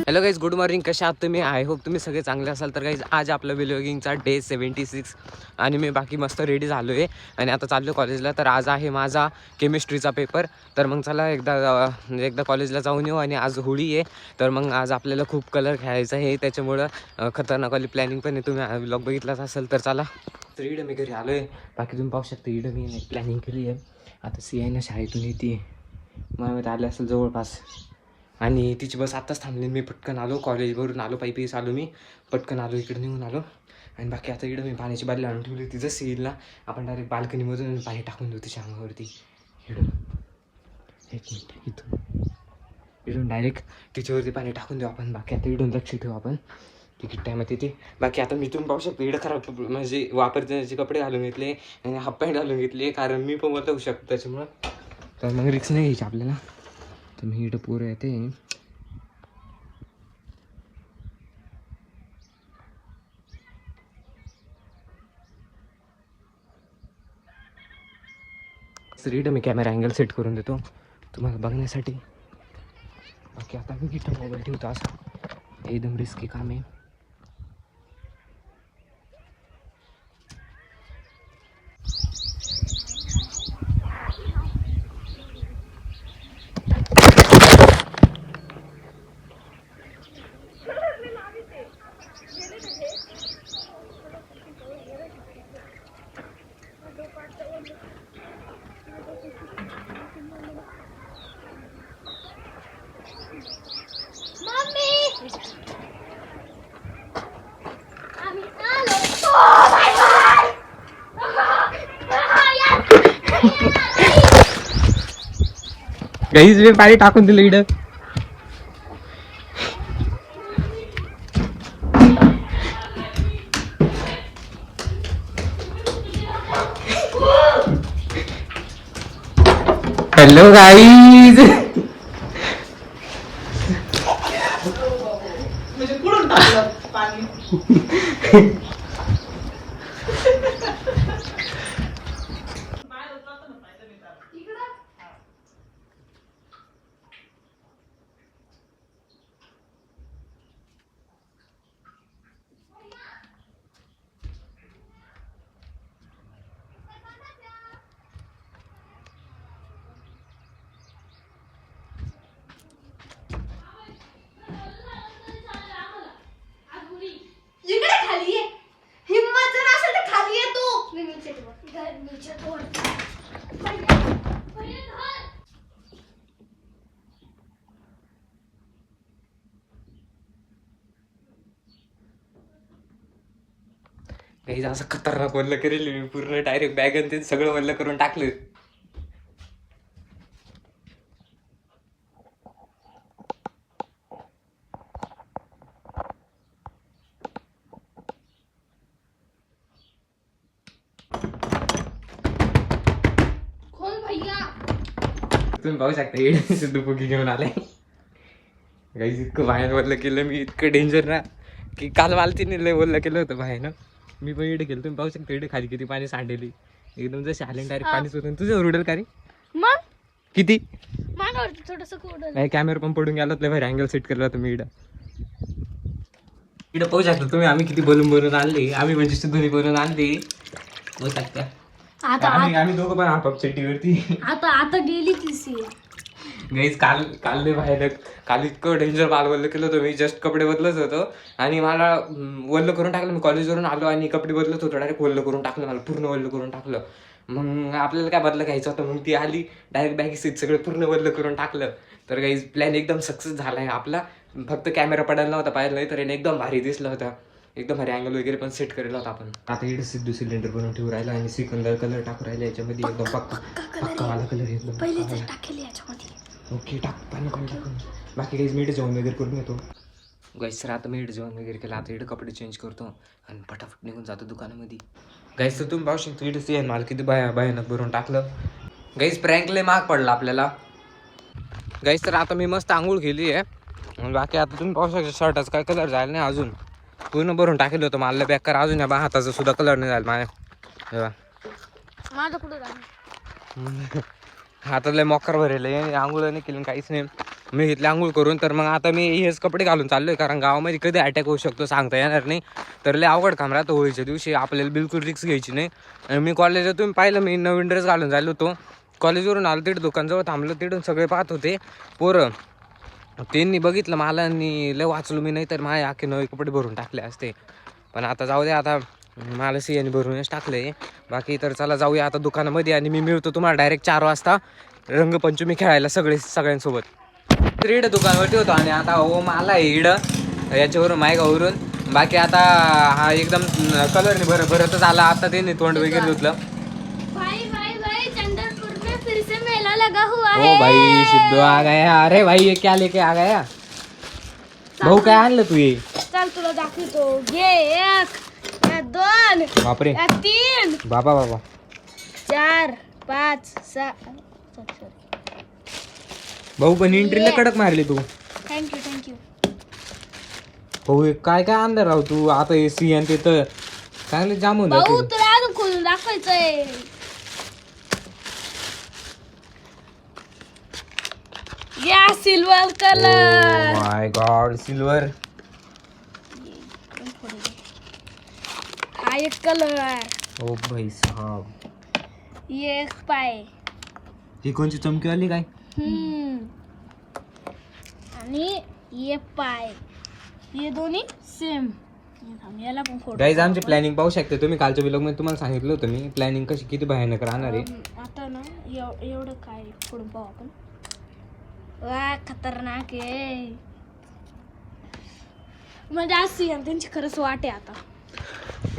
Hello guys, good morning. कशा आहात तुम्ही? आय होप तुम्ही सगळे चांगले असाल. तर गाईज आज आपलं व्लॉगिंगचा डे 76 आणि मी बाकी मस्त रेडी झालो आहे आणि आता चाललो कॉलेजला. तर आज आहे माझा केमिस्ट्रीचा पेपर. तर मग चला एकदा कॉलेजला जाऊन येऊ. आणि आज होळी आहे, तर मग आज आपल्याला खूप कलर खेळायचा आहे, त्याच्यामुळं खतरनाकवाली प्लॅनिंग पण आहे. तुम्ही व्लॉग बघितलाच असेल तर चला. तर इकडं मी घरी आलो आहे. बाकी तुम्ही पाहू शकता, इकडं मी प्लॅनिंग केली आहे. आता सी ना शाळेतून येते, मला आले असेल जवळपास. आणि तिची बस आत्ताच थांबली. मी पटकन आलो, कॉलेजवरून आलो, पायीच आलो. मी पटकन आलो, इकडे निघून आलो. आणि बाकी आता इकडं मी पाण्याची बादली आणून ठेवली. ती जसं येईल ना, आपण डायरेक्ट बाल्कनीमधून पाणी टाकून देऊ तिच्या अंगावरती. इकडून एक मिनिट, इकडून डायरेक्ट तिच्यावरती पाणी टाकून देऊ आपण. बाकी आता इकडून लक्ष ठेवू आपण, तिकीट टायमात येते. बाकी आता मी तुम्ही पाहू शकतो, इकडं खराब म्हणजे वापरण्याचे कपडे घालून घेतले आणि हाफ पॅन्ट घालून घेतली, कारण मी पण होऊ शकतो त्याच्यामुळं. तर मग रिक्स नाही घ्यायची आपल्याला. तर मी इकडं पोरं येते. तर इकडं मी कॅमेरा अँगल सेट करून देतो तुम्हाला बघण्यासाठी. बाकी आता मी इथं मोबाईल ठेवतो, असं एकदम रिस्की काम आहे. गाईज मी पाणी टाकून दिलं इकडं. हॅलो गाईज, म्हणजे कुठून टाकलं पाणी? इकडे खाली ये. हिम्मत जर असेल तर खाली ये तू. गाईज असं खतरनाक वल्ल करेल मी, पूर्ण डायरेक्ट बॅग आणि ते सगळं वल्ल करून टाकलं. खोल भैया. तुम्ही पाहू शकता, इकडे सिद्धू फुगी घेऊन आले. गाईज इतकं बाहेर वल्ल केलं मी, इतकं डेंजर ना, की काल वालतीने लय वल्ल केलं होतं बाहेर ना. मी पण इकडे गेलो, तुम्ही पाहू शकता इकडे खाली किती पाणी सांडेली. एकदम जसे आले डायरेक्ट पाणी सुटून तुझं रुडेल का रे? मग किती मागावरती थोडस कोडल. काय कॅमेरा पण पडून गेला, बाहेर अँगल सेट केला होता मी इकडं. इकडं पाहू शकता तुम्ही, आम्ही किती बनवून आणले. आम्ही म्हणजे सिद्धूने बनवून आणले, पाहू शकता. आम्ही दोघं पण आपाप चट्टीवरती. आता गेली ती सी. गाईज काल लय बाहेर, काल इतकं डेंजर बाल वल्ल केलं होतं. मी जस्ट कपडे बदलत होतो आणि मला वल्ल करून टाकलं. मी कॉलेजवरून आलो आणि कपडे बदलत होतो, डायरेक्ट वल्ल करून टाकलं, मला पूर्ण वल्ल करून टाकलं. मग आपल्याला काय बदला घ्यायचं होतं, मग ती आली डायरेक्ट बॅगी सीट सगळं पूर्ण वल्ल करून टाकलं. तर गाईज प्लॅन एकदम सक्सेस झाला आहे आपला. फक्त कॅमेरा पडायला नव्हता पाहिजे, नाही तर एकदम भारी दिसला होता. एकदम भारी अँगल वगैरे पण सेट करेल होता आपण. आता इकडे सिद्धू सिलेंडर बनवून ठेवून राहिला आणि सिकंदर कलर टाकून राहिला याच्यामध्ये. एकदम पक्का वाला कलर एकदम टाकेल याच्यामध्ये. ओके, टाक पाणी टाकून. बाकी काही मीठ जेवण वगैरे करून येतो. गाईस सर आता मीठ जेवण वगैरे केलं. आता इकडे कपडे चेंज करतो आणि फटाफट निघून जातो दुकानामध्ये. गाईस तर तुम्ही पाहू शकतो, इकडे सी माल किती भयानक भरून टाकलं. गाईस प्रँक लय महाग पडला आपल्याला. गाईस तर आता मी मस्त आंघोळ केली आहे. बाकी आता तुम्ही पाहू शकता, शर्टाचा काय कलर झाला नाही अजून, पूर्ण भरून टाकलं होतं. मला बेकार अजून या हाताचा सुद्धा कलर नाही झाला माझ्या. माझं कुठं झालं? हातातले मॉकर भरेल, आंघोळ नाही केली काहीच नाही. मी घेतले आंघोळ करून. तर मग आता मी हेच कपडे घालून चाललोय, कारण गावामध्ये कधी अटॅक होऊ शकतो सांगता येणार नाही. तर लय अवघड काम राहतं होळीच्या दिवशी, आपल्याला बिलकुल रिस्क घ्यायची नाही. आणि मी कॉलेजला तुम्ही पाहिलं, मी नवीन ड्रेस घालून झालो होतो. कॉलेजवरून आलो, तिथे दुकानजवळ थांबलो, तिथून सगळे पाहत होते पोरं. त्यांनी बघितलं मला आणि लय वाचलो मी, नाही तर माझे अख्खे नवे कपडे भरून टाकले असते. पण आता जाऊ दे, आता मला सियाने भरूनच टाकले. बाकी तर चला जाऊया आता दुकानामध्ये, आणि मी मिळतो तुम्हाला डायरेक्ट 4 वाजता रंगपंचमी खेळायला सगळ्यांसोबत. तर इडं दुकानावरती होतो आणि आता हो मला इडं याच्यावरून मायगावरून. बाकी आता हा एकदम कलरने भरतच आला. आता त्यांनी तोंड वगैरे धुतलं. फिर से मेला लगा हुआ ओ भाई सिद्धू आ गया. अरे भाई ये क्या लेके आ गया भाऊ? काय आणलं तू हे? चल तुला दाखवतो. घे 1 या 2 बापरे, या 3 बाबा 4 5 6. भाऊ पण एंट्रीला कडक मारली तू. थँक्यू. भाऊ हे काय काय आणलं राव तू? आता हे सियान ते तर चांगले जाम होऊन भाऊ जाते. तुला अजून खोलून दाखवायचंय. या सिल्वर कलर. माय गॉड, सिल्वर. हा एक कलर. ओ भाई साहब, ये एक पाय. ही कोणची चमकीवाली काय? आणि ये पाय. ये दोन्ही सेम. याला पण फोटो. गाईज आमची प्लॅनिंग पाहू शकते तुम्ही. कालच्या व्लॉग मध्ये तुम्हाला सांगितलं होतं मी प्लॅनिंग कशी किती भयानक राहणार आहे. आता ना एवढं काय फोडून पाहू आपण. वा खतरनाक आहे. म्हणजे आज त्यांची खरंच वाट आहे आता.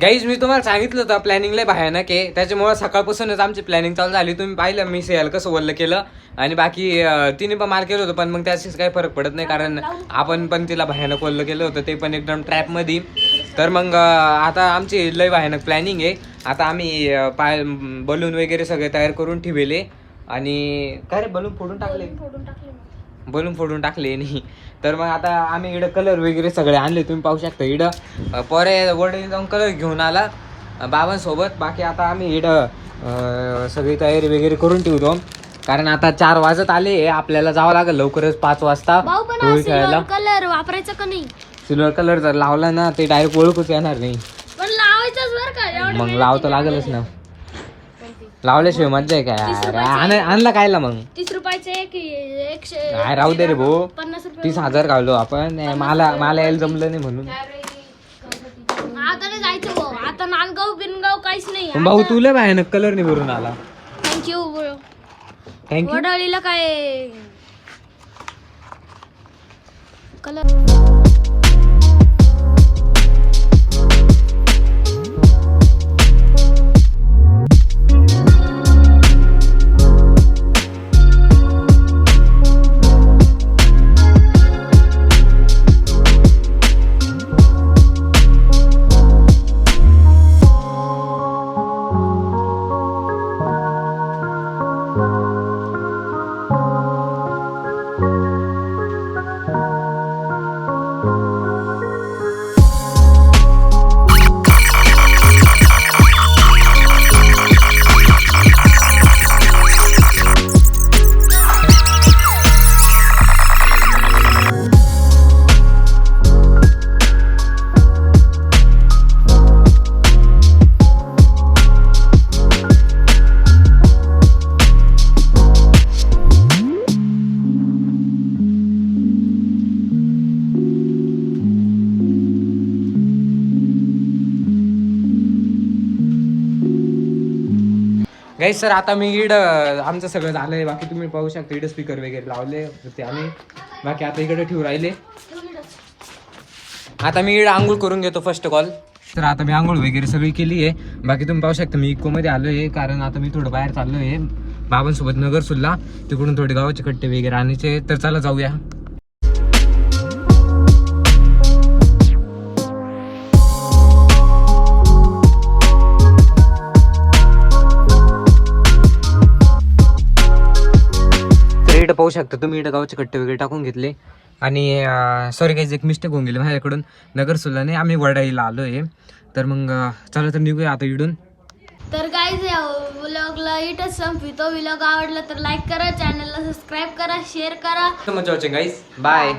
गाईज मी तुम्हाला सांगितलं होतं प्लॅनिंग लय भयानक आहे, त्याच्यामुळे सकाळपासूनच आमची प्लॅनिंग चालू झाली. तुम्ही पाहिलं मी सेल कसं वल्ल केलं, आणि बाकी तिने पण माल केलं होतं. पण मग त्याच्याच काही फरक पडत नाही, कारण आपण पण तिला भयानक वल्ल केलं होतं, ते पण एकदम ट्रॅपमध्ये. तर मग आता आमची लय भयानक प्लॅनिंग आहे. आता आम्ही बलून वगैरे सगळे तयार करून ठेवले. आणि काय रे, बलून फोडून टाकले नाही. तर मग आता आम्ही इकडं कलर वगैरे सगळे आणले. तुम्ही पाहू शकता इकडं पोरे वडील जाऊन कलर घेऊन आला बाबांसोबत. बाकी आता आम्ही इकडं सगळी तयारी वगैरे करून ठेवतो, कारण आता 4 वाजत आले. आपल्याला जावं लागेल लवकरच 5 वाजता होळी खेळायला. कलर वापरायचा का नाही? सिल्वर कलर जर लावला ना ते डायरेक्ट ओळखूच येणार नाही. पण लावायचंच बरं का. मग लावतं लागेलच ना, लावल्याशिवाय मज्जा आहे काय? आणला कायला मग? 30 रुपयाचे एक काय राहू दे रे भाऊ. 50 रुपये. 30,000 घालू आपण. मला यायला जमलं नाही म्हणून. आता नाही जायचं भाऊ. आता नांदगाव बिनगाव काहीच नाही. पण भाऊ तुला भयानक कलर नाही भरून आला. थँक्यू. थँक्यू. वडाळीला काय कलर. गाईस सर आता मी इकडं आमचं सगळं झालंय. बाकी तुम्ही पाहू शकता इकडे स्पीकर वगैरे लावले ते आम्ही. बाकी आता इकडे ठेवून राहिले. आता मी इकडे आंघोळ करून घेतो फर्स्ट कॉल. तर आता मी आंघोळ वगैरे सगळी केली आहे. बाकी तुम्ही पाहू शकता मी इकोमध्ये आलो आहे, कारण आता मी थोडं बाहेर चाललो आहे बाबांसोबत नगरसुल्ला. तिकडून थोडे गावाचे कट्टे वगैरे आणायचे. तर चला जाऊया. इकडे पाहू शकता तुम्ही इकडे गावाचे कट्टे वगैरे टाकून घेतले. आणि सॉरी गाईज एक मिस्टेक होऊन गेली माझ्याकडून. नगरसुल्लाने आम्ही वडाळीला आलो आहे. तर मग चला तर निघूया आता इकडून. तर गाईज व्लॉगला इथंच संपवितो. व्लॉग आवडला तर लाईक करा, चॅनलला सबस्क्राईब करा, शेअर करा. Much watching guys, bye.